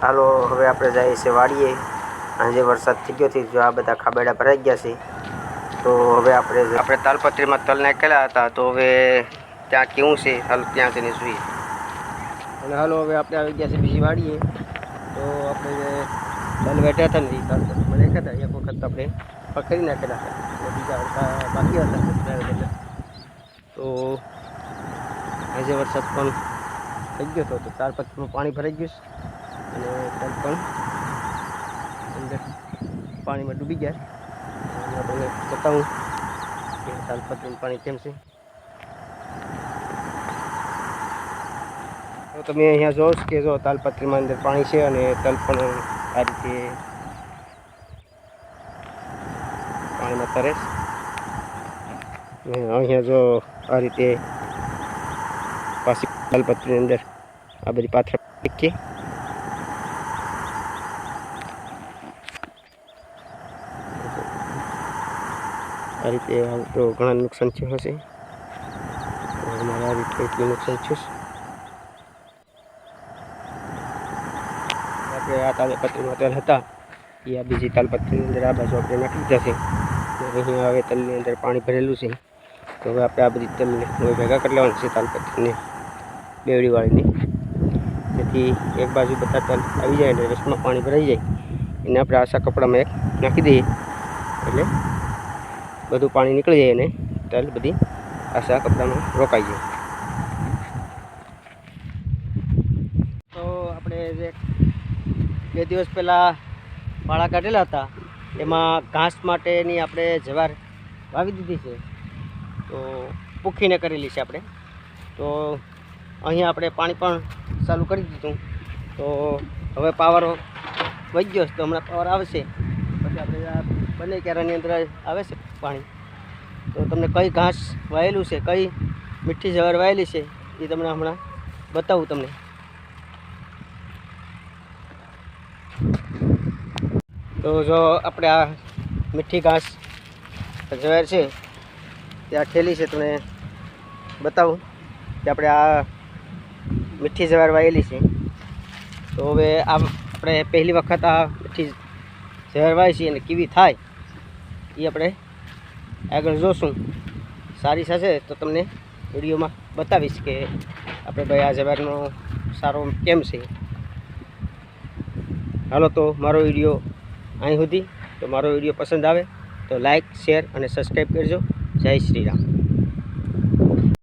હાલો હવે આપણે જઈએ છીએ વાડીએ। આજે વરસાદ થઈ ગયો છે, જો આ બધા ખાબેડા ભરાઈ ગયા છે, તો હવે આપણે તાલપત્રીમાં તલ નાખેલા હતા, તો હવે ત્યાં કેવું છે હાલ ત્યાં જઈને જોઈએ। અને હાલો હવે આપણે આવી ગયા છે બીજી વાડીએ, તો આપણે તલ વેટ્યા હતા ને તાલપત્રીમાં નાખ્યા હતા, એક વખત આપણે પકડી નાખેલા હતા, બીજા બાકી હતા। તો આજે વરસાદ પણ થઈ ગયો હતો, તો તાલપત્રીમાં પાણી ભરાઈ ગયું છે અને તલ પણ અંદર પાણીમાં ડૂબી ગયા। તમને બતાવું કે તાલપત્રીનું પાણી કેમ છે। તો તમે અહીંયા જોવો કે જો તાલપત્રીમાં અંદર પાણી છે અને તલ પણ આ રીતે પાણીમાં તરે છે। અહીંયા જો આ રીતે પાછી તાલપત્રીની અંદર આ બધી પાથરા મૂકીએ। આ રીતે તો ઘણા નુકસાન થયું હશે, અમારે આ રીતે એટલું નુકસાન થયું છે। આપણે આ તાલપત્રીમાં તલ હતા એ આ બીજી તાલપત્રીની અંદર આ બાજુ આપણે નાખી દીધા છે। અહીંયા હવે તલની અંદર પાણી ભરેલું છે, તો હવે આપણે આ બધી તલને હવે ભેગા કરી લેવાનું છે તાલપત્રીને બેવડી વાળીને, જેથી એક બાજુ બધા તલ આવી જાય અને રસમાં પાણી ભરાઈ જાય, એને આપણે આશા કપડામાં એક નાખી દઈએ એટલે બધું પાણી નીકળી જાય અને તલ બધી આશા કપડામાં રોકાઈ જાય। તો આપણે જે 2 દિવસ પહેલાં પાળા કાઢેલા હતા, એમાં ઘાસ માટેની આપણે જવાર વાવી દીધી છે, તો પૂખીને કરેલી છે આપણે। તો અહીંયા આપણે પાણી પણ ચાલુ કરી દીધું, તો હવે પાવર વહી ગયો છે, તો હમણાં પાવર આવશે પછી આપણે આ બંને ક્યારાની અંદર આવે છે પાણી। તો તમને કઈ ઘાસ વાયેલું છે, કઈ મીઠી જવાર વાયેલી છે એ તમને હમણાં બતાવું તમને। તો જો આપણે આ મીઠી ઘાસ જવાર છે ત્યાં ઠેલી છે, તમને બતાવું કે આપણે આ મીઠી જવાર વાયેલી છે। તો હવે આપણે પહેલી વખત આ મીઠી જવાર વાવી છે અને કેવી થાય એ આપણે આગળ જોશું। સારી થશે તો તમને વિડીયોમાં બતાવીશ કે આપણે ભાઈ આ જવારનો સારો કેમ છે। હાલો તો મારો વિડીયો અહીં સુધી, તો મારો વિડીયો પસંદ આવે તો લાઈક, શેર અને સબસ્ક્રાઈબ કરજો। જય શ્રી રામ।